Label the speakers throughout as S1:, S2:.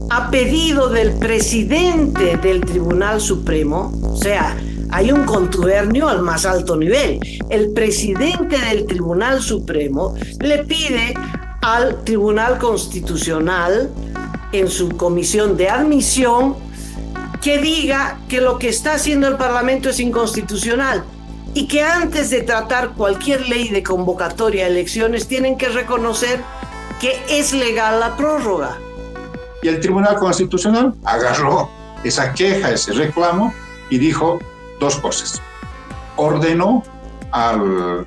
S1: a pedido del presidente del Tribunal Supremo, o sea, hay un contubernio al más alto nivel. El presidente del Tribunal Supremo le pide al Tribunal Constitucional, en su comisión de admisión, que diga que lo que está haciendo el Parlamento es inconstitucional y que antes de tratar cualquier ley de convocatoria a elecciones tienen que reconocer que es legal la prórroga.
S2: Y el Tribunal Constitucional agarró esa queja, ese reclamo, y dijo dos cosas. Ordenó al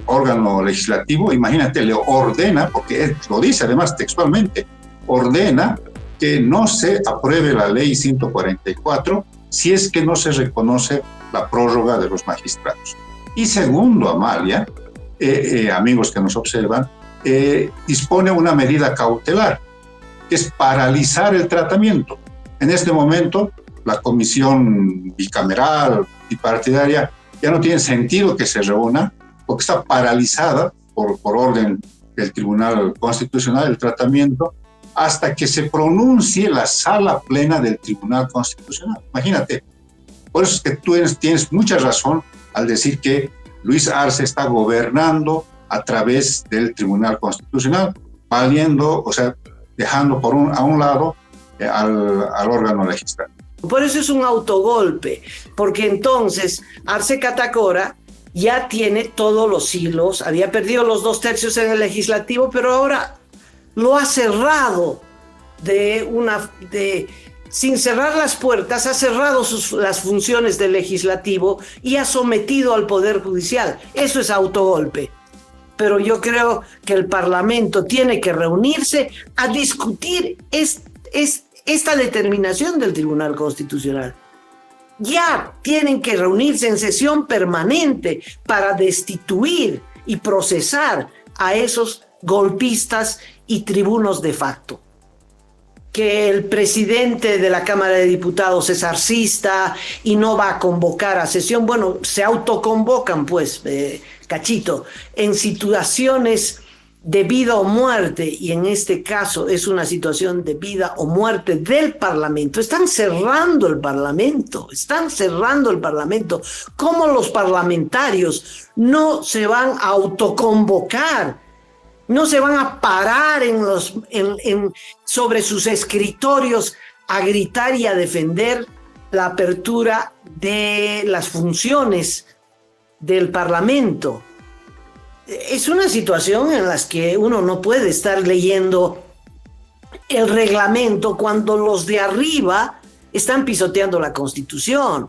S2: órgano legislativo, imagínate, le ordena, porque lo dice además textualmente, ordena que no se apruebe la ley 144 si es que no se reconoce la prórroga de los magistrados. Y segundo, Amalia, amigos que nos observan, dispone una medida cautelar, que es paralizar el tratamiento. En este momento, la comisión bicameral, bipartidaria, ya no tiene sentido que se reúna, porque está paralizada por orden del Tribunal Constitucional el tratamiento, hasta que se pronuncie la sala plena del Tribunal Constitucional. Imagínate, por eso es que tú tienes mucha razón al decir que Luis Arce está gobernando a través del Tribunal Constitucional, valiendo, o sea, dejando a un lado al órgano legislativo.
S1: Por eso es un autogolpe, porque entonces Arce Catacora ya tiene todos los hilos, había perdido los 2/3 en el legislativo, pero ahora lo ha cerrado sin cerrar las puertas, ha cerrado las funciones del legislativo y ha sometido al Poder Judicial. Eso es autogolpe. Pero yo creo que el Parlamento tiene que reunirse a discutir esta determinación del Tribunal Constitucional. Ya tienen que reunirse en sesión permanente para destituir y procesar a esos golpistas y tribunos de facto. Que el presidente de la Cámara de Diputados es arcista y no va a convocar a sesión, bueno, se autoconvocan pues, Cachito, en situaciones de vida o muerte, y en este caso es una situación de vida o muerte del Parlamento. Están cerrando el Parlamento. ¿Cómo los parlamentarios no se van a autoconvocar? No se van a parar sobre sus escritorios a gritar y a defender la apertura de las funciones del Parlamento. Es una situación en la que uno no puede estar leyendo el reglamento cuando los de arriba están pisoteando la Constitución.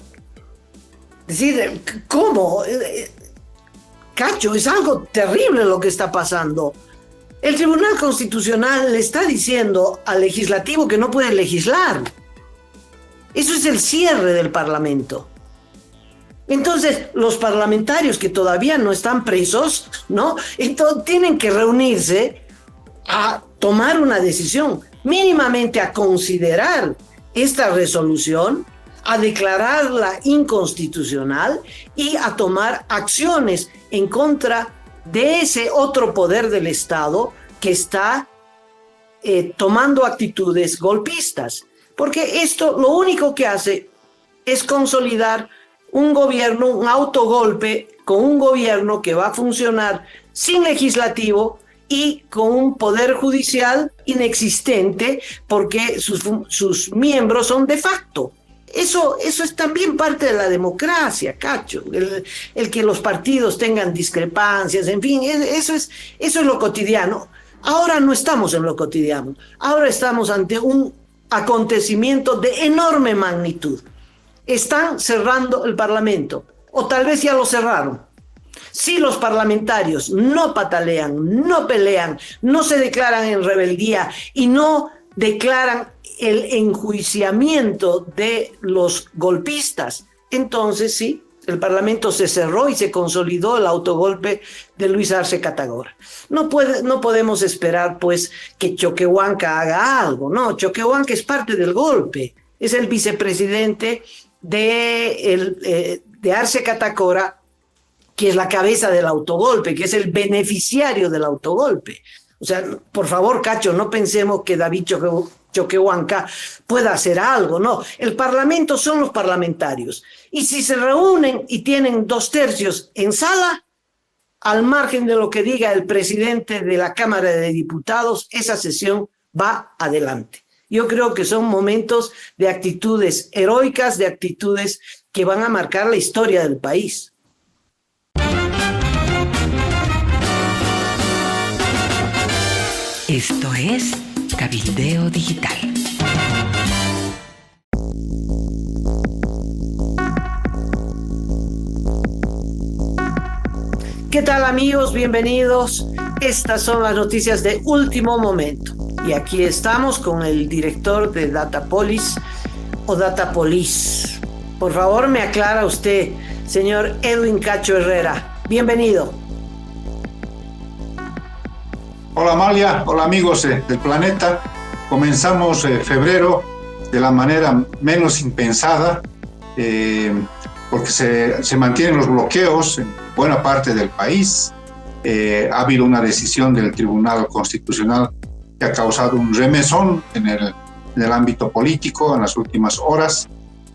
S1: Es decir, ¿cómo? Cacho, es algo terrible lo que está pasando. El Tribunal Constitucional le está diciendo al legislativo que no puede legislar. Eso es el cierre del Parlamento. Entonces, los parlamentarios que todavía no están presos, ¿no? Entonces, tienen que reunirse a tomar una decisión, mínimamente a considerar esta resolución, a declararla inconstitucional y a tomar acciones en contra de ese otro poder del Estado que está tomando actitudes golpistas. Porque esto lo único que hace es consolidar un gobierno, un autogolpe con un gobierno que va a funcionar sin legislativo y con un poder judicial inexistente porque sus miembros son de facto. Eso es también parte de la democracia, Cacho. El que los partidos tengan discrepancias, en fin, eso es lo cotidiano. Ahora no estamos en lo cotidiano. Ahora estamos ante un acontecimiento de enorme magnitud. Están cerrando el Parlamento, o tal vez ya lo cerraron. Si los parlamentarios no patalean, no pelean, no se declaran en rebeldía y no declaran el enjuiciamiento de los golpistas, entonces sí, el Parlamento se cerró y se consolidó el autogolpe de Luis Arce Catacora. No podemos esperar pues que Choquehuanca haga algo, no, Choquehuanca es parte del golpe, es el vicepresidente de Arce Catacora, que es la cabeza del autogolpe, que es el beneficiario del autogolpe. O sea, por favor, Cacho, no pensemos que David Choquehuanca pueda hacer algo, no. El Parlamento son los parlamentarios. Y si se reúnen y tienen 2/3 en sala, al margen de lo que diga el presidente de la Cámara de Diputados, esa sesión va adelante. Yo creo que son momentos de actitudes heroicas, de actitudes que van a marcar la historia del país.
S3: Esto es Cabildeo Digital.
S1: ¿Qué tal, amigos? Bienvenidos. Estas son las noticias de último momento. Y aquí estamos con el director de Datapolis o Datapolis. Por favor, me aclara usted, señor Edwin Cacho Herrera. Bienvenido.
S2: Hola Amalia, hola amigos del planeta. Comenzamos febrero de la manera menos impensada, porque se mantienen los bloqueos en buena parte del país. Ha habido una decisión del Tribunal Constitucional que ha causado un remesón en el ámbito político en las últimas horas.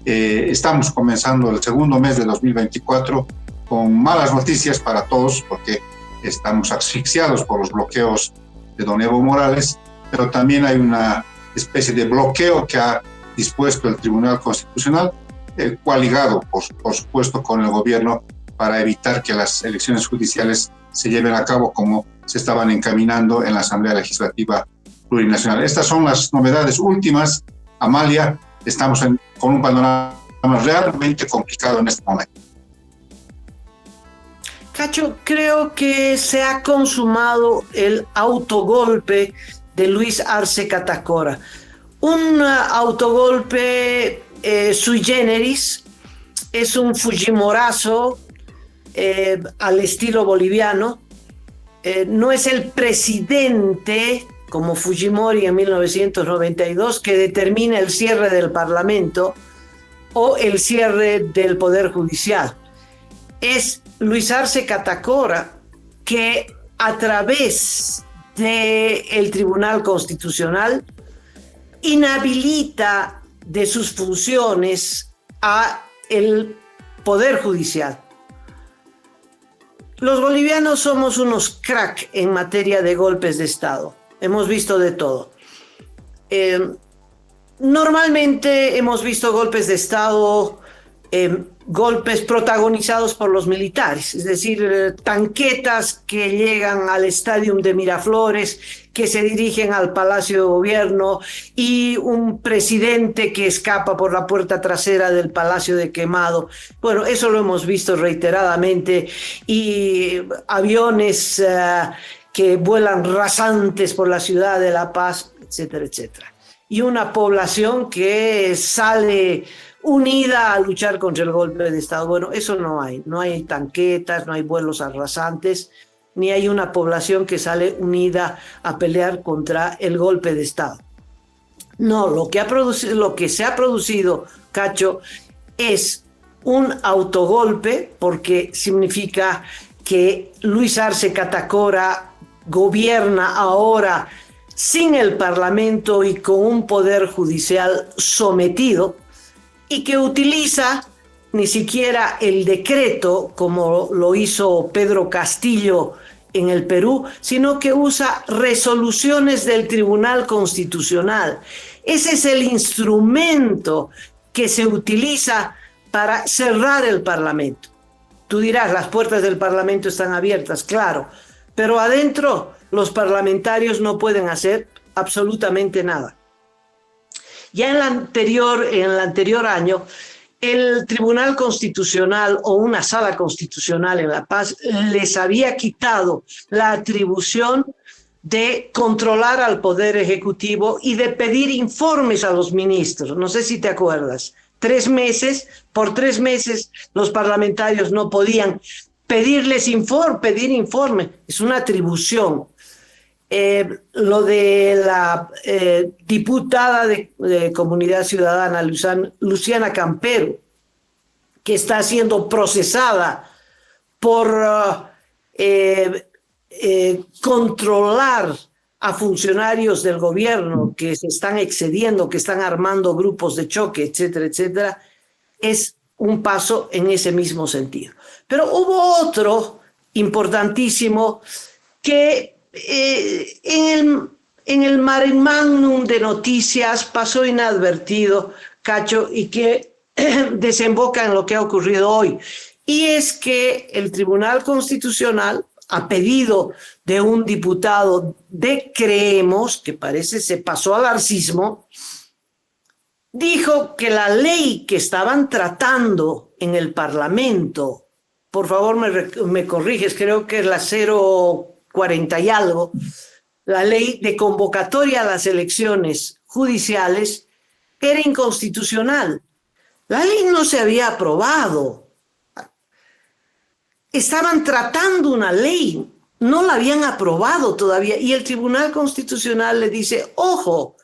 S2: Estamos comenzando el segundo mes de 2024 con malas noticias para todos, porque estamos asfixiados por los bloqueos de don Evo Morales, pero también hay una especie de bloqueo que ha dispuesto el Tribunal Constitucional, coaligado, por supuesto, con el gobierno, para evitar que las elecciones judiciales se lleven a cabo como se estaban encaminando en la Asamblea Legislativa Plurinacional. Estas son las novedades últimas. Amalia, estamos con un panorama realmente complicado en este momento.
S1: Cacho, creo que se ha consumado el autogolpe de Luis Arce Catacora. Un autogolpe sui generis, es un fujimorazo al estilo boliviano. No es el presidente, como Fujimori en 1992, que determina el cierre del Parlamento o el cierre del Poder Judicial. Es Luis Arce Catacora, que a través del Tribunal Constitucional inhabilita de sus funciones a el Poder Judicial. Los bolivianos somos unos crack en materia de golpes de Estado. Hemos visto de todo. Normalmente hemos visto golpes de Estado, golpes protagonizados por los militares, es decir, tanquetas que llegan al estadio de Miraflores, que se dirigen al Palacio de Gobierno, y un presidente que escapa por la puerta trasera del Palacio de Quemado. Bueno, eso lo hemos visto reiteradamente, y aviones que vuelan rasantes por la ciudad de La Paz, etcétera, etcétera. Y una población que sale unida a luchar contra el golpe de Estado. Bueno, eso no hay. No hay tanquetas, no hay vuelos arrasantes, ni hay una población que sale unida a pelear contra el golpe de Estado. No, lo que se ha producido, Cacho, es un autogolpe, porque significa que Luis Arce Catacora gobierna ahora sin el Parlamento y con un poder judicial sometido, y que utiliza ni siquiera el decreto como lo hizo Pedro Castillo en el Perú, sino que usa resoluciones del Tribunal Constitucional. Ese es el instrumento que se utiliza para cerrar el Parlamento. Tú dirás, las puertas del Parlamento están abiertas, claro, pero adentro los parlamentarios no pueden hacer absolutamente nada. Ya en el anterior año, el Tribunal Constitucional o una sala constitucional en La Paz les había quitado la atribución de controlar al Poder Ejecutivo y de pedir informes a los ministros. No sé si te acuerdas. Por 3 meses los parlamentarios no podían pedir informe. Es una atribución. Lo de la diputada de Comunidad Ciudadana, Luciana Campero, que está siendo procesada por controlar a funcionarios del gobierno que se están excediendo, que están armando grupos de choque, etcétera, etcétera, es un paso en ese mismo sentido. Pero hubo otro importantísimo que en el mare magnum de noticias pasó inadvertido, Cacho, y que desemboca en lo que ha ocurrido hoy. Y es que el Tribunal Constitucional, a pedido de un diputado de Creemos, que parece se pasó al arcismo, dijo que la ley que estaban tratando en el Parlamento, por favor me corriges, creo que es la 040 y algo, la ley de convocatoria a las elecciones judiciales, era inconstitucional. La ley no se había aprobado. Estaban tratando una ley, no la habían aprobado todavía, y el Tribunal Constitucional le dice, ojo,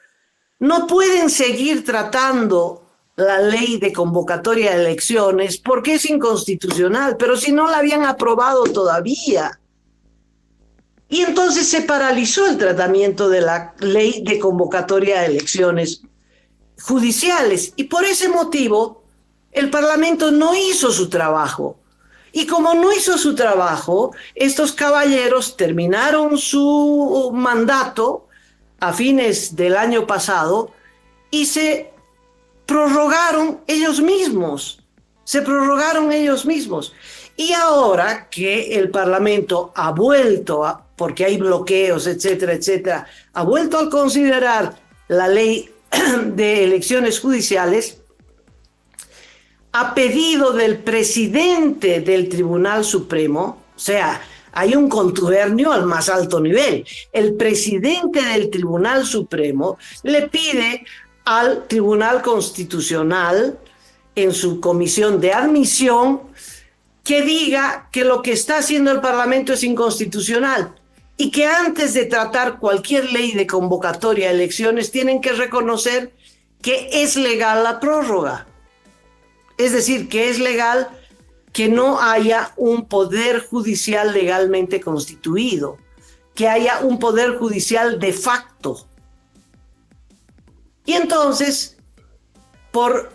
S1: no pueden seguir tratando la ley de convocatoria de elecciones porque es inconstitucional, pero si no la habían aprobado todavía. Y entonces se paralizó el tratamiento de la ley de convocatoria de elecciones judiciales, y por ese motivo el Parlamento no hizo su trabajo. Y como no hizo su trabajo, estos caballeros terminaron su mandato a fines del año pasado y se prorrogaron ellos mismos. Y ahora que el Parlamento ha vuelto, porque hay bloqueos, etcétera, etcétera, ha vuelto a considerar la ley de elecciones judiciales, a pedido del presidente del Tribunal Supremo, o sea, hay un contubernio al más alto nivel. El presidente del Tribunal Supremo le pide al Tribunal Constitucional, en su comisión de admisión, que diga que lo que está haciendo el Parlamento es inconstitucional y que antes de tratar cualquier ley de convocatoria a elecciones tienen que reconocer que es legal la prórroga. Es decir, que es legal que no haya un poder judicial legalmente constituido, que haya un poder judicial de facto. Y entonces, por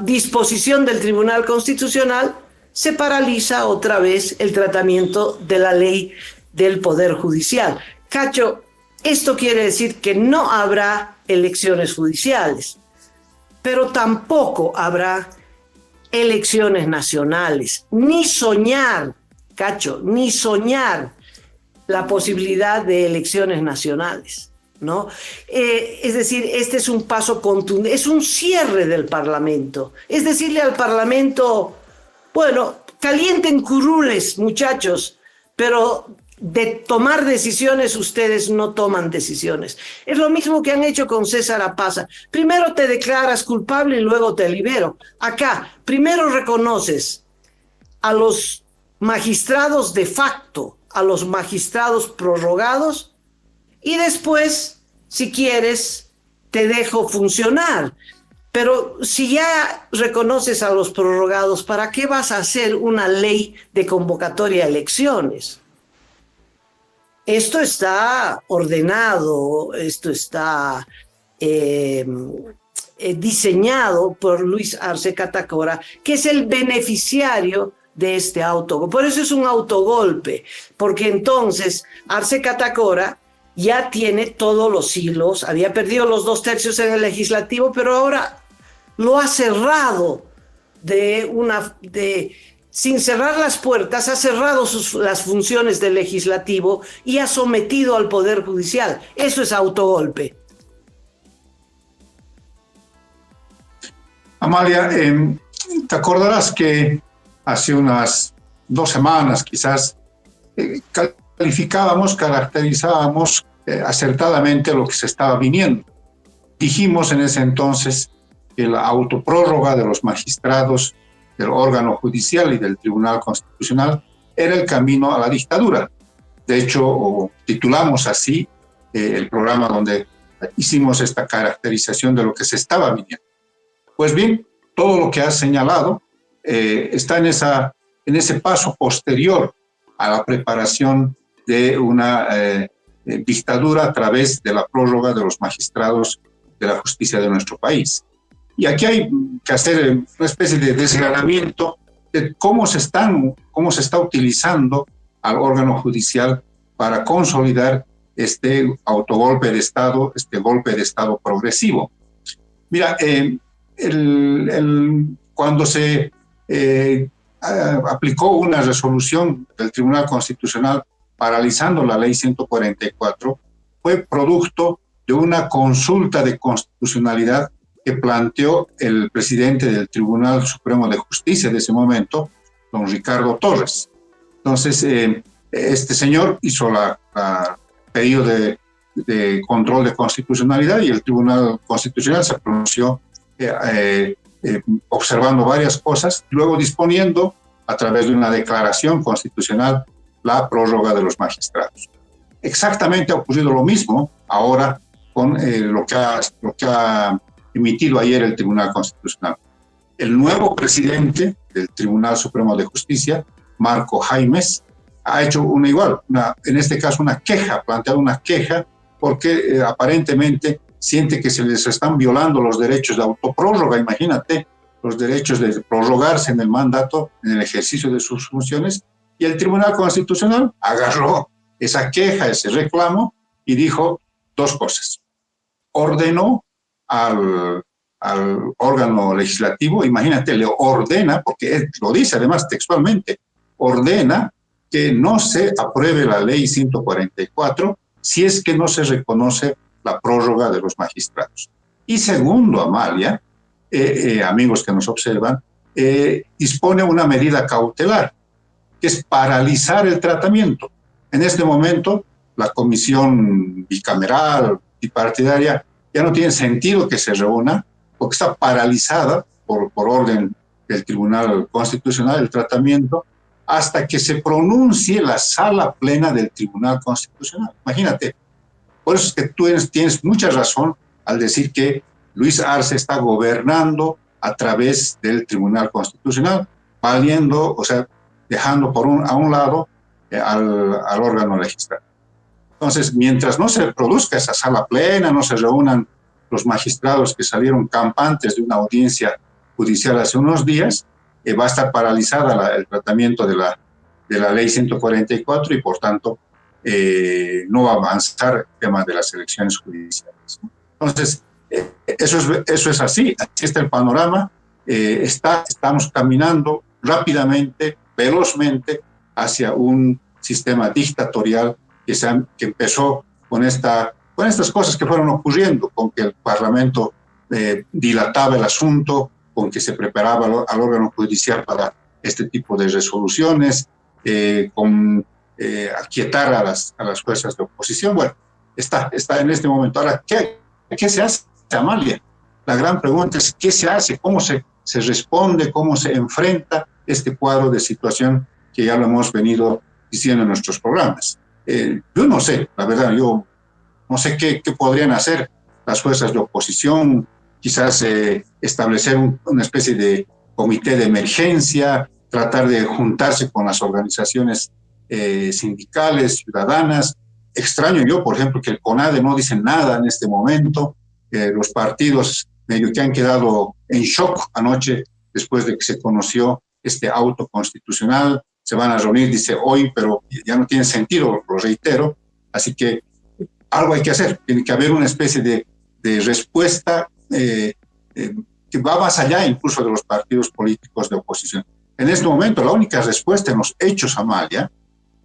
S1: disposición del Tribunal Constitucional, se paraliza otra vez el tratamiento de la ley del Poder Judicial. Cacho, esto quiere decir que no habrá elecciones judiciales, pero tampoco habrá elecciones nacionales, ni soñar, Cacho, ni soñar la posibilidad de elecciones nacionales, ¿no? Es decir, este es un paso contundente, es un cierre del Parlamento, es decirle al Parlamento, bueno, calienten curules, muchachos, pero de tomar decisiones ustedes no toman decisiones. Es lo mismo que han hecho con César Apaza. Primero te declaras culpable y luego te libero. Acá, primero reconoces a los magistrados de facto, a los magistrados prorrogados, y después, si quieres, te dejo funcionar. Pero si ya reconoces a los prorrogados, ¿para qué vas a hacer una ley de convocatoria a elecciones? Esto está ordenado, esto está diseñado por Luis Arce Catacora, que es el beneficiario de este autogolpe. Por eso es un autogolpe, porque entonces Arce Catacora ya tiene todos los hilos, había perdido los 2/3 en el legislativo, pero ahora lo ha cerrado sin cerrar las puertas, ha cerrado las funciones del legislativo y ha sometido al Poder Judicial. Eso es autogolpe.
S2: Amalia, te acordarás que hace unas 2 semanas quizás caracterizábamos acertadamente lo que se estaba viniendo. Dijimos en ese entonces que la autoprórroga de los magistrados del órgano judicial y del Tribunal Constitucional era el camino a la dictadura. De hecho, titulamos así el programa donde hicimos esta caracterización de lo que se estaba viniendo. Pues bien, todo lo que has señalado está en ese paso posterior a la preparación de una dictadura a través de la prórroga de los magistrados de la justicia de nuestro país. Y aquí hay que hacer una especie de desgranamiento de cómo se está utilizando al órgano judicial para consolidar este autogolpe de Estado, este golpe de Estado progresivo. Mira, cuando se aplicó una resolución del Tribunal Constitucional paralizando la Ley 144, fue producto de una consulta de constitucionalidad que planteó el presidente del Tribunal Supremo de Justicia de ese momento, don Ricardo Torres. Entonces, este señor hizo la pedido de control de constitucionalidad y el Tribunal Constitucional se pronunció observando varias cosas, luego disponiendo a través de una declaración constitucional la prórroga de los magistrados. Exactamente ha ocurrido lo mismo ahora con lo que ha emitido ayer el Tribunal Constitucional. El nuevo presidente del Tribunal Supremo de Justicia, Marco Jaimes, ha hecho en este caso una queja, planteado una queja porque aparentemente siente que se les están violando los derechos de autoprórroga, imagínate, los derechos de prorrogarse en el mandato, en el ejercicio de sus funciones, y el Tribunal Constitucional agarró esa queja, ese reclamo, y dijo dos cosas. Ordenó al órgano legislativo, imagínate, le ordena, porque él lo dice además textualmente, ordena que no se apruebe la ley 144 si es que no se reconoce la prórroga de los magistrados. Y segundo, Amalia, amigos que nos observan, dispone una medida cautelar, que es paralizar el tratamiento. En este momento, la comisión bicameral, bipartidaria, ya no tiene sentido que se reúna, porque está paralizada por orden del Tribunal Constitucional el tratamiento, hasta que se pronuncie la sala plena del Tribunal Constitucional. Imagínate, por eso es que tú tienes mucha razón al decir que Luis Arce está gobernando a través del Tribunal Constitucional, valiendo, o sea, dejando a un lado al órgano legislativo. Entonces, mientras no se produzca esa sala plena, no se reúnan los magistrados que salieron campantes de una audiencia judicial hace unos días, va a estar paralizada el tratamiento de la ley 144 y, por tanto, no va a avanzar el tema de las elecciones judiciales. Entonces, eso es así está el panorama. Estamos caminando rápidamente, velozmente, hacia un sistema dictatorial que empezó con estas cosas que fueron ocurriendo, con que el Parlamento dilataba el asunto, con que se preparaba al órgano judicial para este tipo de resoluciones, con aquietar a las fuerzas de oposición. Bueno, está en este momento. Ahora, ¿qué se hace, Amalia? La gran pregunta es, ¿qué se hace? ¿Cómo se responde? ¿Cómo se enfrenta este cuadro de situación que ya lo hemos venido diciendo en nuestros programas? Yo no sé, la verdad, yo no sé qué podrían hacer las fuerzas de oposición, quizás establecer una especie de comité de emergencia, tratar de juntarse con las organizaciones sindicales, ciudadanas. Extraño yo, por ejemplo, que el CONADE no dice nada en este momento. Los partidos medio que han quedado en shock anoche después de que se conoció este auto constitucional. Se van a reunir, dice hoy, pero ya no tiene sentido, lo reitero. Así que algo hay que hacer. Tiene que haber una especie de respuesta que va más allá incluso de los partidos políticos de oposición. En este momento, la única respuesta en los hechos, Amalia,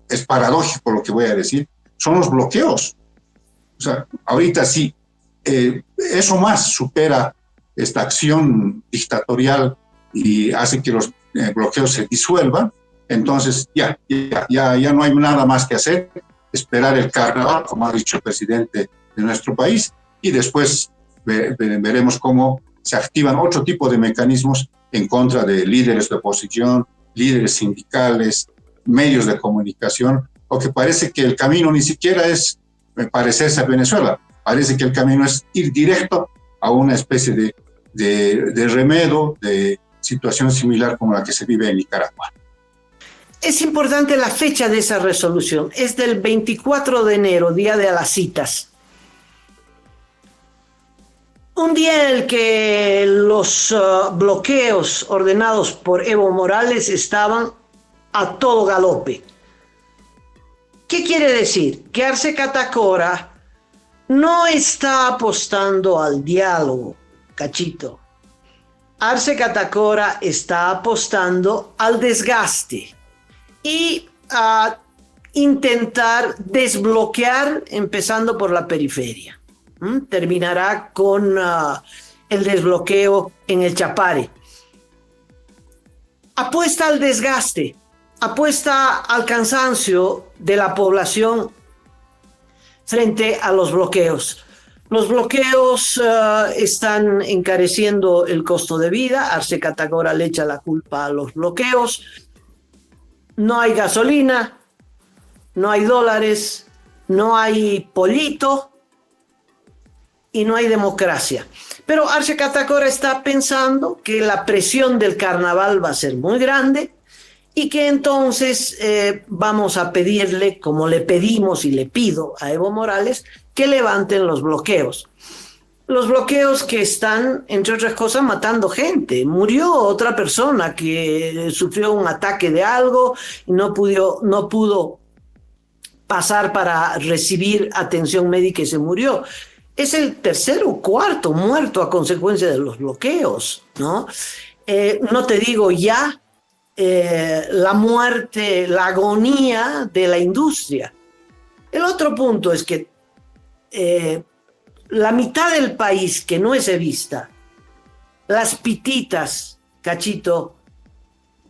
S2: es paradójico lo que voy a decir, son los bloqueos. O sea, ahorita sí, eso más supera esta acción dictatorial y hace que los bloqueos se disuelvan. Entonces, ya no hay nada más que hacer, esperar el carnaval, como ha dicho el presidente de nuestro país, y después veremos cómo se activan otro tipo de mecanismos en contra de líderes de oposición, líderes sindicales, medios de comunicación, porque parece que el camino ni siquiera es parecerse a Venezuela, parece que el camino es ir directo a una especie de remedio, de situación similar como la que se vive en Nicaragua.
S1: Es importante la fecha de esa resolución. Es del 24 de enero, día de las citas. Un día en el que los bloqueos ordenados por Evo Morales estaban a todo galope. ¿Qué quiere decir? Que Arce Catacora no está apostando al diálogo, cachito. Arce Catacora está apostando al desgaste y a intentar desbloquear, empezando por la periferia. Terminará con el desbloqueo en el Chapare. Apuesta al desgaste, apuesta al cansancio de la población frente a los bloqueos. Los bloqueos están encareciendo el costo de vida. Arce Catacora le echa la culpa a los bloqueos. No hay gasolina, no hay dólares, no hay pollito y no hay democracia. Pero Arce Catacora está pensando que la presión del carnaval va a ser muy grande y que entonces vamos a pedirle, como le pedimos y le pido a Evo Morales, que levanten los bloqueos. Los bloqueos que están, entre otras cosas, matando gente. Murió otra persona que sufrió un ataque de algo y no pudo pasar para recibir atención médica y se murió. Es el tercer o cuarto muerto a consecuencia de los bloqueos, ¿no? No te digo ya la muerte, la agonía de la industria. El otro punto es que la mitad del país que no es evista, las pititas, cachito,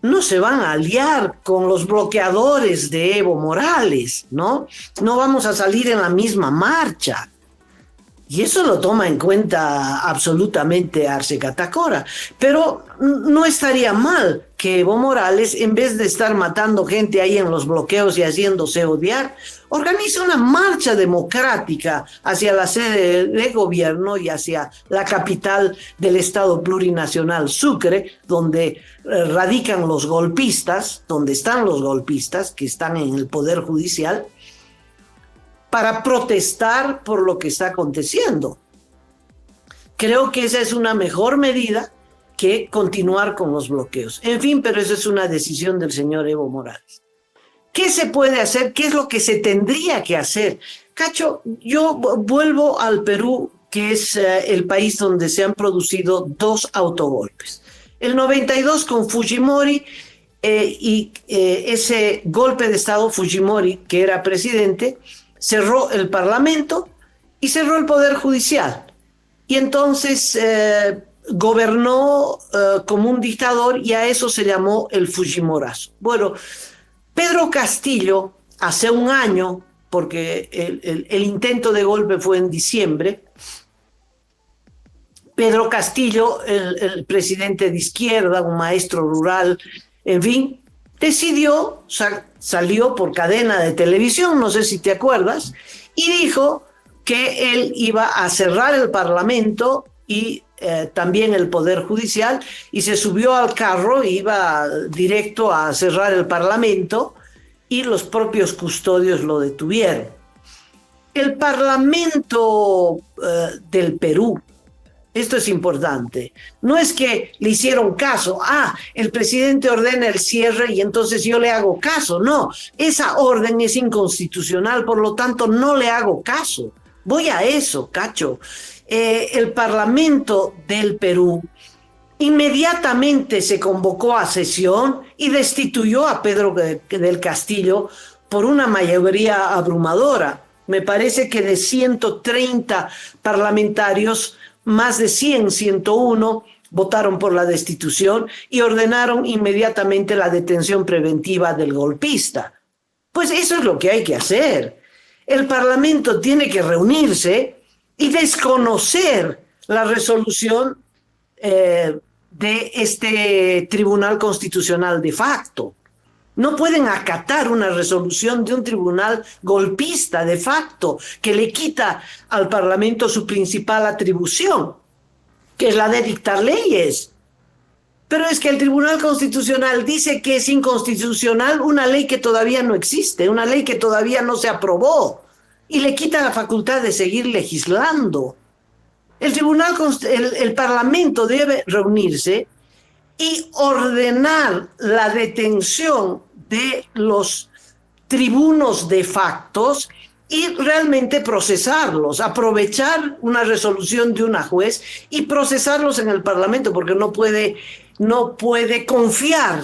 S1: no se van a aliar con los bloqueadores de Evo Morales, ¿no? No vamos a salir en la misma marcha. Y eso lo toma en cuenta absolutamente Arce Catacora. Pero no estaría mal que Evo Morales, en vez de estar matando gente ahí en los bloqueos y haciéndose odiar, organice una marcha democrática hacia la sede de gobierno y hacia la capital del Estado plurinacional, Sucre, donde radican los golpistas, donde están los golpistas que están en el Poder Judicial, para protestar por lo que está aconteciendo. Creo que esa es una mejor medida que continuar con los bloqueos. En fin, pero esa es una decisión del señor Evo Morales. ¿Qué se puede hacer? ¿Qué es lo que se tendría que hacer? Cacho, yo vuelvo al Perú, que es el país donde se han producido 2 autogolpes. El 92 con Fujimori y ese golpe de Estado, Fujimori, que era presidente, cerró el Parlamento y cerró el Poder Judicial. Y entonces gobernó como un dictador y a eso se llamó el Fujimorazo. Bueno, Pedro Castillo, hace un año, porque el intento de golpe fue en diciembre, Pedro Castillo, el presidente de izquierda, un maestro rural, en fin, decidió, salió por cadena de televisión, no sé si te acuerdas, y dijo que él iba a cerrar el Parlamento y también el Poder Judicial, y se subió al carro e iba directo a cerrar el Parlamento, y los propios custodios lo detuvieron. El Parlamento del Perú, esto es importante, no es que le hicieron caso, el presidente ordena el cierre y entonces yo le hago caso, no, esa orden es inconstitucional, por lo tanto no le hago caso. Voy a eso, cacho. El Parlamento del Perú inmediatamente se convocó a sesión y destituyó a Pedro del Castillo por una mayoría abrumadora. Me parece que de 130 parlamentarios, más de 101 votaron por la destitución y ordenaron inmediatamente la detención preventiva del golpista. Pues eso es lo que hay que hacer. El Parlamento tiene que reunirse y desconocer la resolución de este Tribunal Constitucional de facto. No pueden acatar una resolución de un tribunal golpista de facto que le quita al Parlamento su principal atribución, que es la de dictar leyes. Pero es que el Tribunal Constitucional dice que es inconstitucional una ley que todavía no existe, una ley que todavía no se aprobó, y le quita la facultad de seguir legislando. El Parlamento debe reunirse y ordenar la detención de los tribunos de factos y realmente procesarlos, aprovechar una resolución de una juez y procesarlos en el Parlamento, porque no puede confiar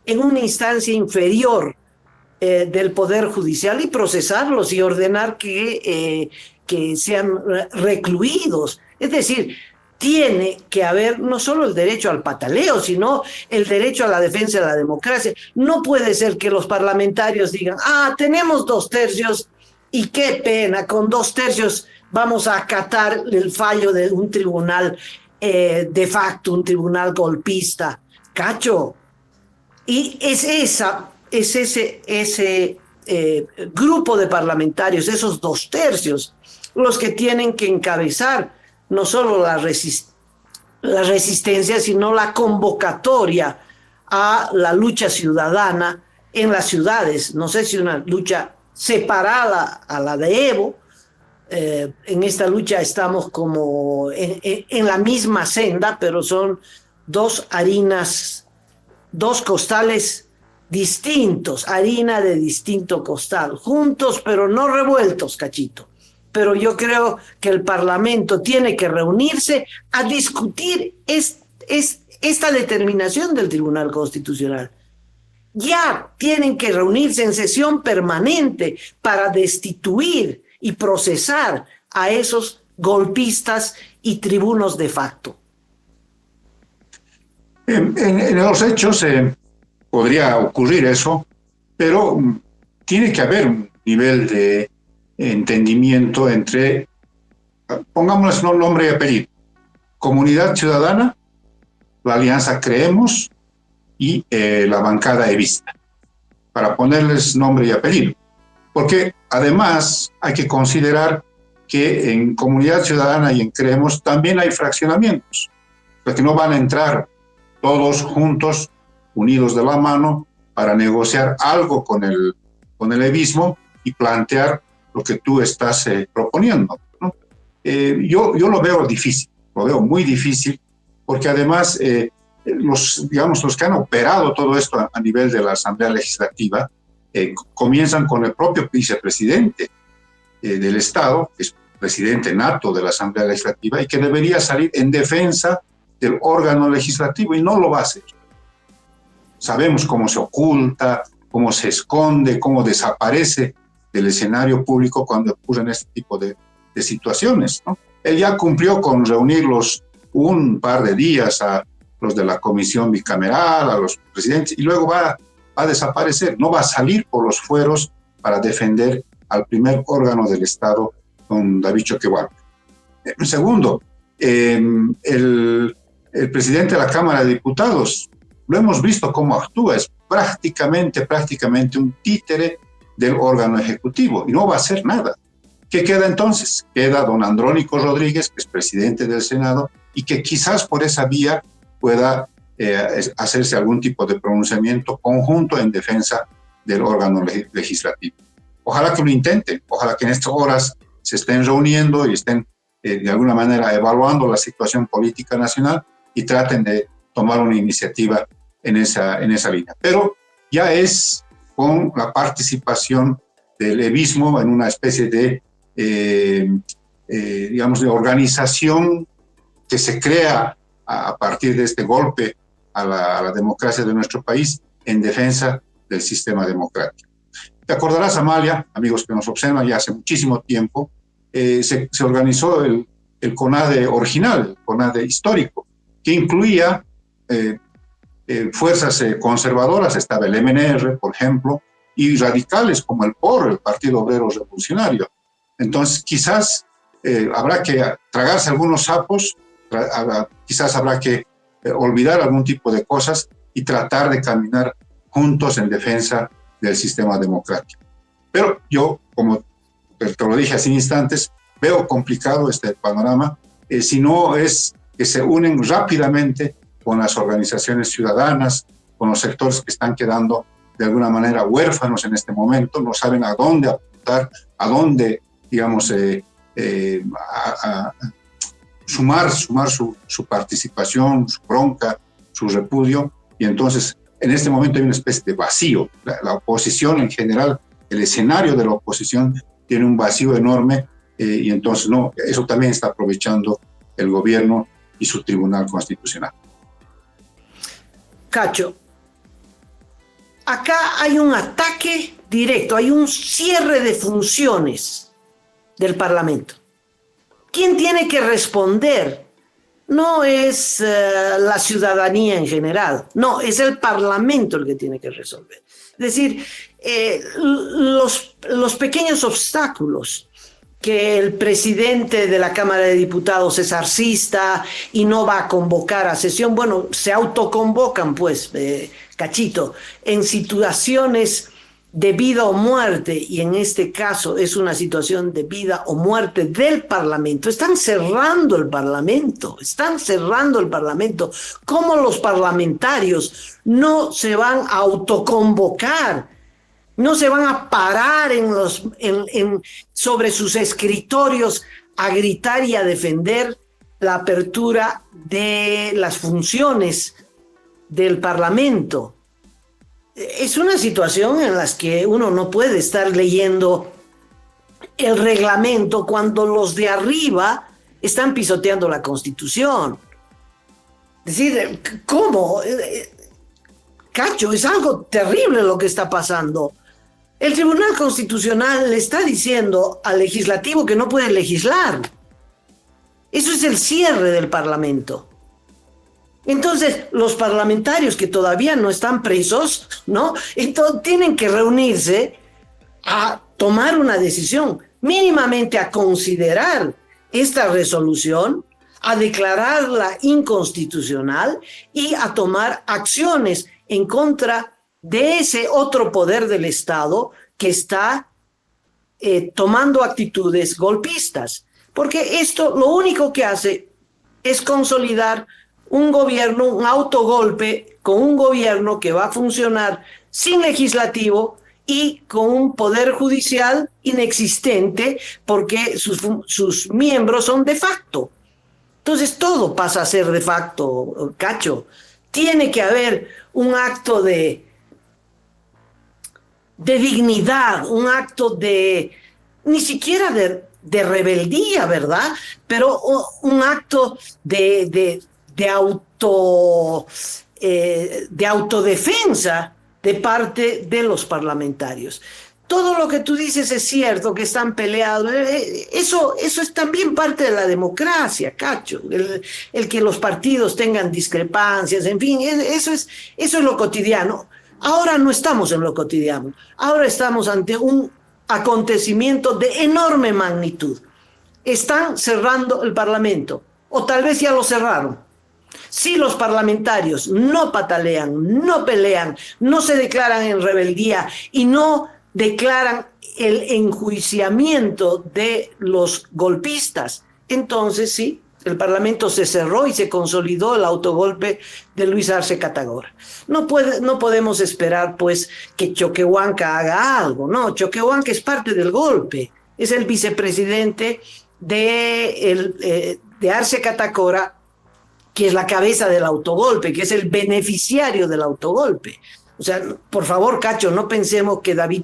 S1: en una instancia inferior del Poder Judicial y procesarlos y ordenar que sean recluidos. Es decir, tiene que haber no solo el derecho al pataleo, sino el derecho a la defensa de la democracia. No puede ser que los parlamentarios digan, tenemos 2/3 y qué pena, con 2/3 vamos a acatar el fallo de un tribunal de facto, un tribunal golpista. Cacho. Y es ese grupo de parlamentarios, esos 2/3, los que tienen que encabezar no solo la resistencia, sino la convocatoria a la lucha ciudadana en las ciudades. No sé si una lucha separada a la de Evo. En esta lucha estamos como en la misma senda, pero son dos costales distintos, harina de distinto costal, juntos pero no revueltos, Cachito. Pero yo creo que el Parlamento tiene que reunirse a discutir esta determinación del Tribunal Constitucional. Ya tienen que reunirse en sesión permanente para destituir y procesar a esos golpistas y tribunos de facto.
S2: En los hechos podría ocurrir eso, pero tiene que haber un nivel de entendimiento entre, pongámosles nombre y apellido, Comunidad Ciudadana, la Alianza Creemos y la bancada evista, para ponerles nombre y apellido. Porque además hay que considerar que en Comunidad Ciudadana y en Creemos también hay fraccionamientos, porque no van a entrar todos juntos, unidos de la mano, para negociar algo con el evismo y plantear lo que tú estás proponiendo, ¿no? Yo lo veo difícil, lo veo muy difícil, porque además los que han operado todo esto a nivel de la Asamblea Legislativa comienzan con el propio vicepresidente del Estado, que es presidente nato de la Asamblea Legislativa y que debería salir en defensa del órgano legislativo, y no lo va a hacer. Sabemos cómo se oculta, cómo se esconde, cómo desaparece del escenario público cuando ocurren este tipo de situaciones, ¿no? Él ya cumplió con reunirlos un par de días a los de la comisión bicameral, a los presidentes, y luego va a desaparecer, no va a salir por los fueros para defender al primer órgano del Estado, don David Choquehuanca. Segundo, el presidente de la Cámara de Diputados, lo hemos visto cómo actúa, es prácticamente un títere del órgano ejecutivo y no va a hacer nada. ¿Qué queda entonces? Queda don Andrónico Rodríguez, que es presidente del Senado, y que quizás por esa vía pueda hacerse algún tipo de pronunciamiento conjunto en defensa del órgano legislativo. Ojalá que lo intenten, ojalá que en estas horas se estén reuniendo y estén de alguna manera evaluando la situación política nacional y traten de tomar una iniciativa en esa línea. Pero ya es con la participación del evismo en una especie de, de organización que se crea a partir de este golpe a la democracia de nuestro país en defensa del sistema democrático. Te acordarás, Amalia, amigos que nos observan ya hace muchísimo tiempo, se organizó el CONADE original, el CONADE histórico, que incluía fuerzas conservadoras, estaba el MNR, por ejemplo, y radicales como el POR, el Partido Obrero Revolucionario. Entonces, quizás habrá que tragarse algunos sapos, quizás habrá que olvidar algún tipo de cosas y tratar de caminar juntos en defensa del sistema democrático. Pero yo, como te lo dije hace instantes, veo complicado este panorama si no es que se unen rápidamente con las organizaciones ciudadanas, con los sectores que están quedando de alguna manera huérfanos en este momento, no saben a dónde apuntar, a dónde, digamos, sumar su participación, su bronca, su repudio, y entonces en este momento hay una especie de vacío. La oposición en general, el escenario de la oposición tiene un vacío enorme, y entonces no, eso también está aprovechando el gobierno y su Tribunal Constitucional.
S1: Cacho, acá hay un ataque directo, hay un cierre de funciones del Parlamento. ¿Quién tiene que responder? No es la ciudadanía en general, no, es el Parlamento el que tiene que resolver. Es decir, los pequeños obstáculos que el presidente de la Cámara de Diputados es arcista y no va a convocar a sesión, bueno, se autoconvocan pues, Cachito, en situaciones de vida o muerte, y en este caso es una situación de vida o muerte del Parlamento. Están cerrando el Parlamento. ¿Cómo los parlamentarios no se van a autoconvocar? No se van a parar sobre sus escritorios a gritar y a defender la apertura de las funciones del Parlamento. Es una situación en la que uno no puede estar leyendo el reglamento cuando los de arriba están pisoteando la Constitución. Es decir, ¿cómo? Cacho, es algo terrible lo que está pasando. El Tribunal Constitucional le está diciendo al legislativo que no puede legislar. Eso es el cierre del Parlamento. Entonces, los parlamentarios que todavía no están presos, ¿no? Entonces, tienen que reunirse a tomar una decisión, mínimamente a considerar esta resolución, a declararla inconstitucional y a tomar acciones en contra de ese otro poder del Estado que está tomando actitudes golpistas. Porque esto lo único que hace es consolidar un gobierno, un autogolpe, con un gobierno que va a funcionar sin legislativo y con un poder judicial inexistente porque sus miembros son de facto. Entonces todo pasa a ser de facto, Cacho. Tiene que haber un acto de dignidad, un acto de, ni siquiera de rebeldía, ¿verdad? Pero un acto de autodefensa de parte de los parlamentarios. Todo lo que tú dices es cierto, que están peleados. Eso es también parte de la democracia, Cacho. El que los partidos tengan discrepancias, en fin, eso es lo cotidiano. Ahora no estamos en lo cotidiano. Ahora estamos ante un acontecimiento de enorme magnitud. Están cerrando el Parlamento, o tal vez ya lo cerraron. Si los parlamentarios no patalean, no pelean, no se declaran en rebeldía y no declaran el enjuiciamiento de los golpistas, entonces sí, el Parlamento se cerró y se consolidó el autogolpe de Luis Arce Catacora. No podemos esperar, pues, que Choquehuanca haga algo, no, Choquehuanca es parte del golpe, es el vicepresidente de Arce Catacora, que es la cabeza del autogolpe, que es el beneficiario del autogolpe. O sea, por favor, Cacho, no pensemos que David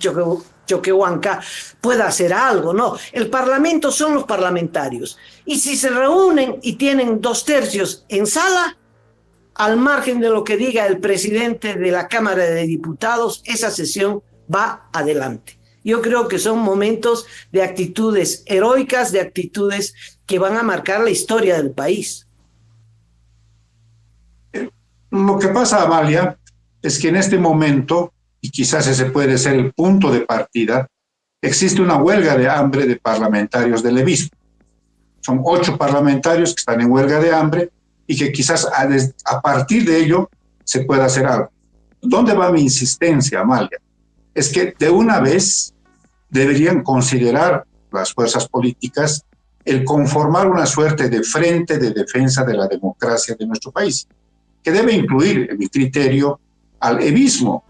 S1: Choquehuanca pueda hacer algo, no. El Parlamento son los parlamentarios. Y si se reúnen y tienen 2/3 en sala, al margen de lo que diga el presidente de la Cámara de Diputados, esa sesión va adelante. Yo creo que son momentos de actitudes heroicas, de actitudes que van a marcar la historia del país.
S2: Lo que pasa, Amalia, es que en este momento, y quizás ese puede ser el punto de partida, existe una huelga de hambre de parlamentarios del levismo. Son 8 parlamentarios que están en huelga de hambre y que quizás a partir de ello se pueda hacer algo. ¿Dónde va mi insistencia, Amalia? Es que de una vez deberían considerar las fuerzas políticas el conformar una suerte de frente de defensa de la democracia de nuestro país. que debe incluir, en mi criterio, al evismo.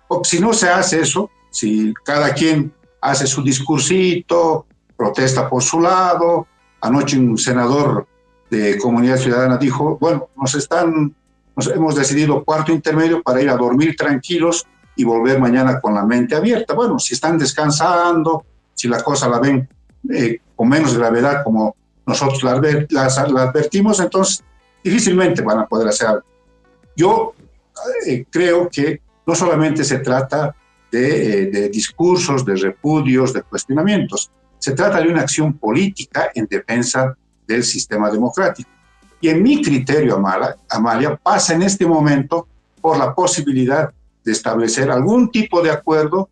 S2: O si no se hace eso, si cada quien hace su discursito, protesta por su lado. Anoche un senador de Comunidad Ciudadana dijo, bueno, nos hemos decidido cuarto intermedio para ir a dormir tranquilos y volver mañana con la mente abierta. Bueno, si están descansando, si la cosa la ven con menos gravedad como nosotros la advertimos, entonces difícilmente van a poder hacer algo. Yo creo que no solamente se trata de discursos, de repudios, de cuestionamientos, se trata de una acción política en defensa del sistema democrático. Y en mi criterio, Amalia, pasa en este momento por la posibilidad de establecer algún tipo de acuerdo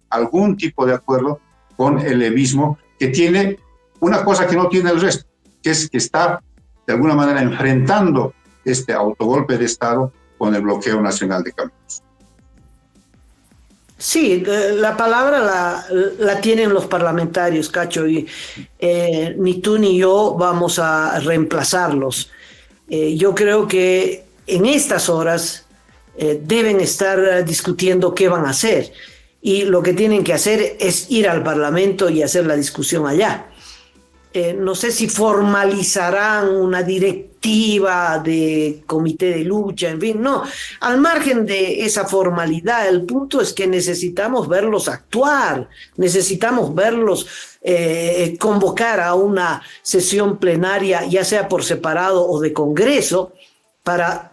S2: con el levismo, que tiene una cosa que no tiene el resto, que es que está de alguna manera enfrentando este autogolpe de Estado con el bloqueo nacional de caminos.
S1: Sí, la palabra la tienen los parlamentarios, Cacho, y ni tú ni yo vamos a reemplazarlos. Yo creo que en estas horas deben estar discutiendo qué van a hacer, y lo que tienen que hacer es ir al Parlamento y hacer la discusión allá. No sé si formalizarán una directiva de comité de lucha, en fin, no. Al margen de esa formalidad, el punto es que necesitamos verlos actuar, necesitamos verlos convocar a una sesión plenaria, ya sea por separado o de Congreso, para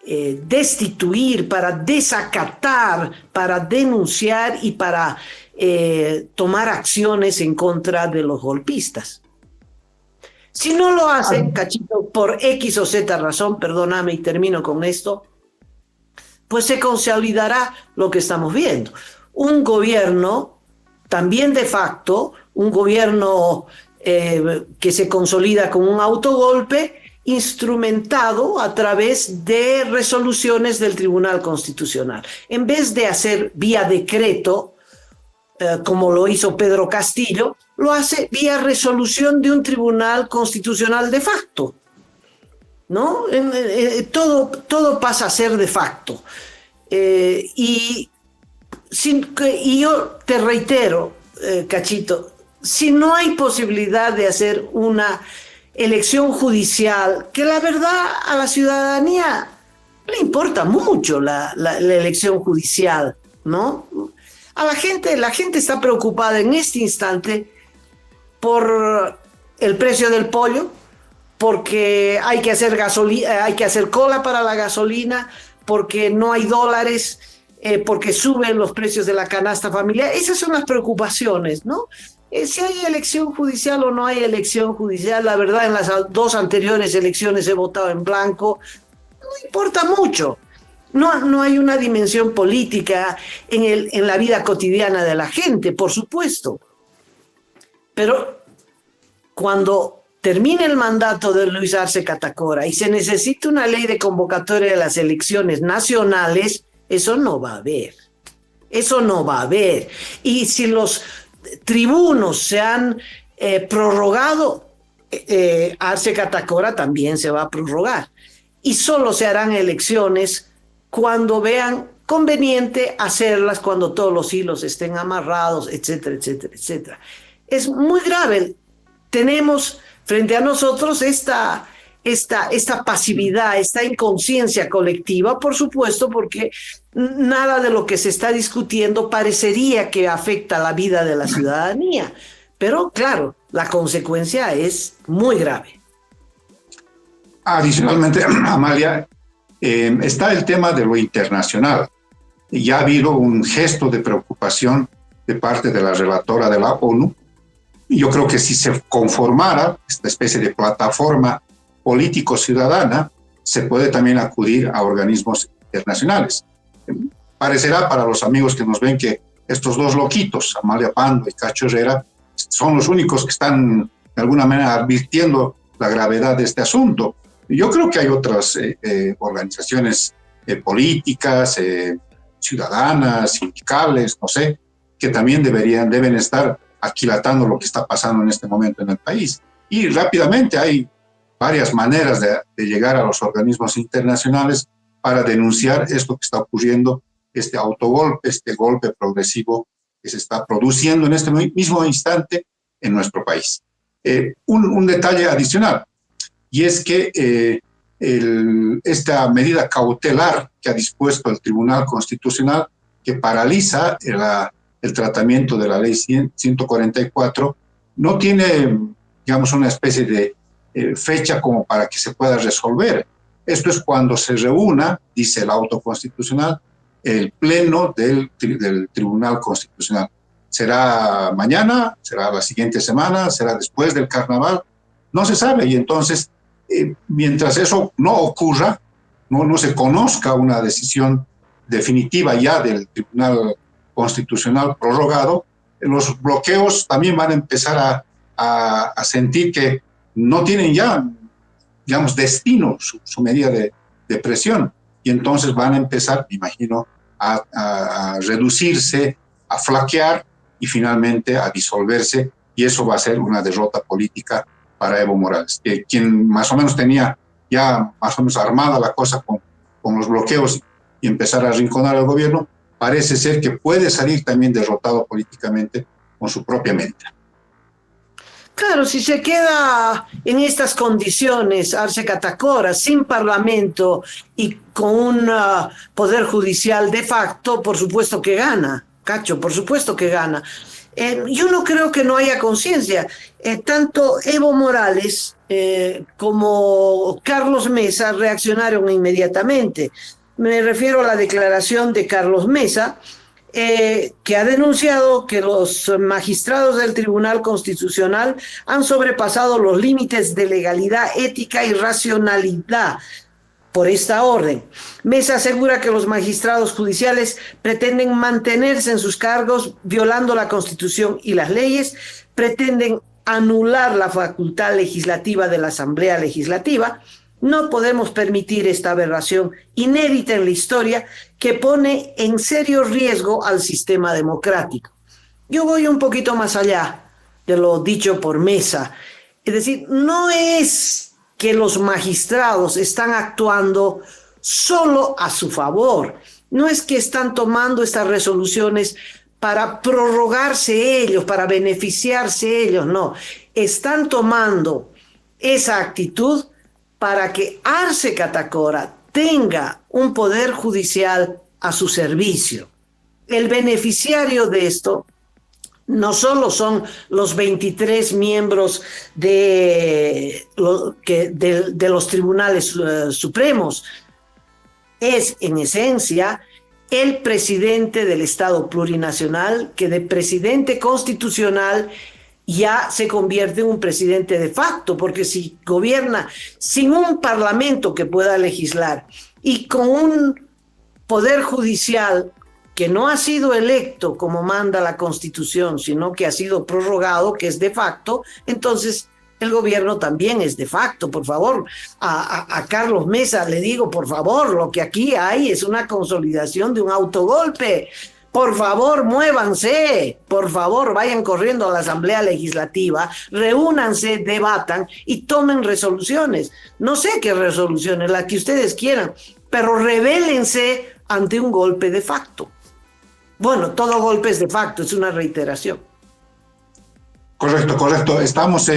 S1: destituir, para desacatar, para denunciar y para tomar acciones en contra de los golpistas. Si no lo hacen, Cachito, por X o Z razón, perdóname y termino con esto, pues se consolidará lo que estamos viendo. Un gobierno, también de facto, un gobierno que se consolida con un autogolpe, instrumentado a través de resoluciones del Tribunal Constitucional. En vez de hacer vía decreto, como lo hizo Pedro Castillo, lo hace vía resolución de un Tribunal Constitucional de facto, ¿no? Todo pasa a ser de facto. Y yo te reitero, Cachito, si no hay posibilidad de hacer una elección judicial, que la verdad a la ciudadanía le importa mucho la elección judicial, ¿no? A la gente está preocupada en este instante por el precio del pollo, porque hay que hacer cola para la gasolina, porque no hay dólares, porque suben los precios de la canasta familiar. Esas son las preocupaciones, ¿no? Si hay elección judicial o no hay elección judicial, la verdad en las dos anteriores elecciones he votado en blanco, no importa mucho. No hay una dimensión política en la vida cotidiana de la gente, por supuesto. Pero cuando termine el mandato de Luis Arce Catacora y se necesita una ley de convocatoria de las elecciones nacionales, eso no va a haber. Eso no va a haber. Y si los tribunos se han prorrogado, Arce Catacora también se va a prorrogar. Y solo se harán elecciones cuando vean conveniente hacerlas, cuando todos los hilos estén amarrados, etcétera, etcétera, etcétera. Es muy grave. Tenemos frente a nosotros esta pasividad, esta inconsciencia colectiva, por supuesto, porque nada de lo que se está discutiendo parecería que afecta la vida de la ciudadanía. Pero, claro, la consecuencia es muy grave.
S2: Adicionalmente, Amalia, está el tema de lo internacional. Ya ha habido un gesto de preocupación de parte de la relatora de la ONU. Yo creo que si se conformara esta especie de plataforma político-ciudadana, se puede también acudir a organismos internacionales. Parecerá para los amigos que nos ven que estos dos loquitos, Amalia Pando y Cacho Herrera, son los únicos que están de alguna manera advirtiendo la gravedad de este asunto. Yo creo que hay otras organizaciones políticas, ciudadanas, sindicales, no sé, que también deben estar aquilatando lo que está pasando en este momento en el país. Y rápidamente hay varias maneras de llegar a los organismos internacionales para denunciar esto que está ocurriendo, este autogolpe, este golpe progresivo que se está produciendo en este mismo instante en nuestro país. Un detalle adicional, y es que esta medida cautelar que ha dispuesto el Tribunal Constitucional, que paraliza el tratamiento de la ley 144, no tiene, digamos, una especie de fecha como para que se pueda resolver. Esto es cuando se reúna, dice el auto constitucional, el pleno del Tribunal Constitucional. ¿Será mañana? ¿Será la siguiente semana? ¿Será después del carnaval? No se sabe, y entonces, mientras eso no ocurra, no se conozca una decisión definitiva ya del Tribunal Constitucional prorrogado, los bloqueos también van a empezar a sentir que no tienen ya, digamos, destino su medida de presión, y entonces van a empezar, me imagino, a reducirse, a flaquear y finalmente a disolverse, y eso va a ser una derrota política para Evo Morales, quien más o menos tenía ya más o menos armada la cosa con los bloqueos y empezar a arrinconar al gobierno. Parece ser que puede salir también derrotado políticamente con su propia medida.
S1: Claro, si se queda en estas condiciones, Arce Catacora, sin parlamento y con un poder judicial de facto, por supuesto que gana, Cacho, por supuesto que gana. Yo no creo que no haya conciencia. Tanto Evo Morales como Carlos Mesa reaccionaron inmediatamente. Me refiero a la declaración de Carlos Mesa, que ha denunciado que los magistrados del Tribunal Constitucional han sobrepasado los límites de legalidad, ética y racionalidad por esta orden. Mesa asegura que los magistrados judiciales pretenden mantenerse en sus cargos violando la Constitución y las leyes, pretenden anular la facultad legislativa de la Asamblea Legislativa. No podemos permitir esta aberración inédita en la historia que pone en serio riesgo al sistema democrático. Yo voy un poquito más allá de lo dicho por Mesa. Es decir, no es que los magistrados están actuando solo a su favor. No es que están tomando estas resoluciones para prorrogarse ellos, para beneficiarse ellos, no. Están tomando esa actitud para que Arce Catacora tenga un poder judicial a su servicio. El beneficiario de esto no solo son los 23 miembros de los tribunales supremos, es en esencia el presidente del Estado plurinacional, que de presidente constitucional ya se convierte en un presidente de facto, porque si gobierna sin un parlamento que pueda legislar y con un poder judicial que no ha sido electo como manda la Constitución, sino que ha sido prorrogado, que es de facto, entonces el gobierno también es de facto. Por favor, a Carlos Mesa le digo, por favor, lo que aquí hay es una consolidación de un autogolpe. Por favor, muévanse, por favor, vayan corriendo a la Asamblea Legislativa, reúnanse, debatan y tomen resoluciones. No sé qué resoluciones, las que ustedes quieran, pero rebélense ante un golpe de facto. Bueno, todo golpe es de facto, es una reiteración.
S2: Correcto. Estamos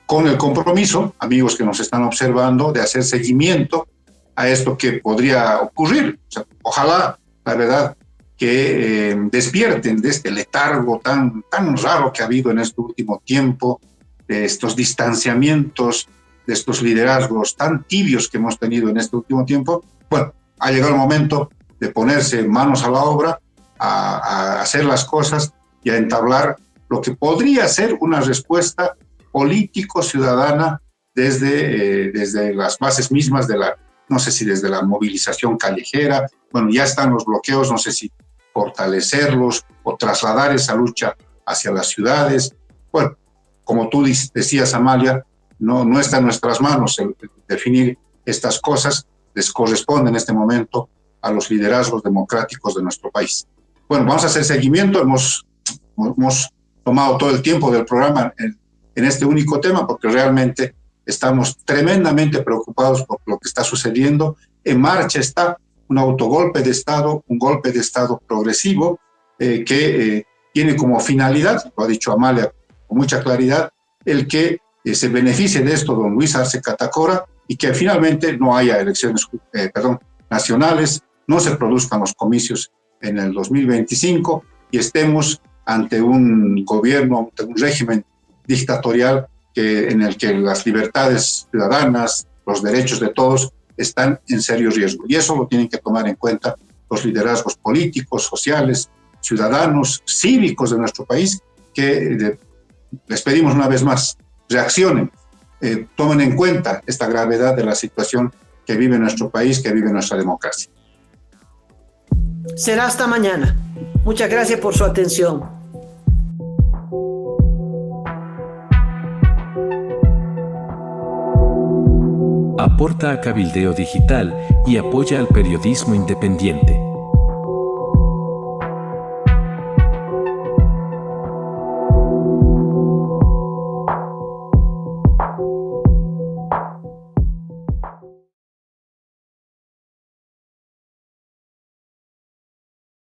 S2: con el compromiso, amigos que nos están observando, de hacer seguimiento a esto que podría ocurrir. O sea, ojalá, la verdad, que despierten de este letargo tan raro que ha habido en este último tiempo, de estos distanciamientos, de estos liderazgos tan tibios que hemos tenido en este último tiempo. Bueno, ha llegado el momento de ponerse manos a la obra, a hacer las cosas y a entablar lo que podría ser una respuesta político-ciudadana desde las bases mismas de no sé si desde la movilización callejera. Bueno, ya están los bloqueos, no sé si fortalecerlos o trasladar esa lucha hacia las ciudades. Bueno, como tú decías, Amalia, no está en nuestras manos el definir estas cosas, les corresponde en este momento a los liderazgos democráticos de nuestro país. Bueno, vamos a hacer seguimiento, hemos tomado todo el tiempo del programa en este único tema, porque realmente estamos tremendamente preocupados por lo que está sucediendo. En marcha está un autogolpe de Estado, un golpe de Estado progresivo que tiene como finalidad, lo ha dicho Amalia con mucha claridad, el que se beneficie de esto don Luis Arce Catacora y que finalmente no haya elecciones nacionales, no se produzcan los comicios en el 2025 y estemos ante un gobierno, ante un régimen dictatorial en el que las libertades ciudadanas, los derechos de todos están en serio riesgo. Y eso lo tienen que tomar en cuenta los liderazgos políticos, sociales, ciudadanos, cívicos de nuestro país, que les pedimos una vez más, reaccionen, tomen en cuenta esta gravedad de la situación que vive nuestro país, que vive nuestra democracia.
S1: Será hasta mañana. Muchas gracias por su atención.
S4: Aporta a Cabildeo Digital y apoya al periodismo independiente.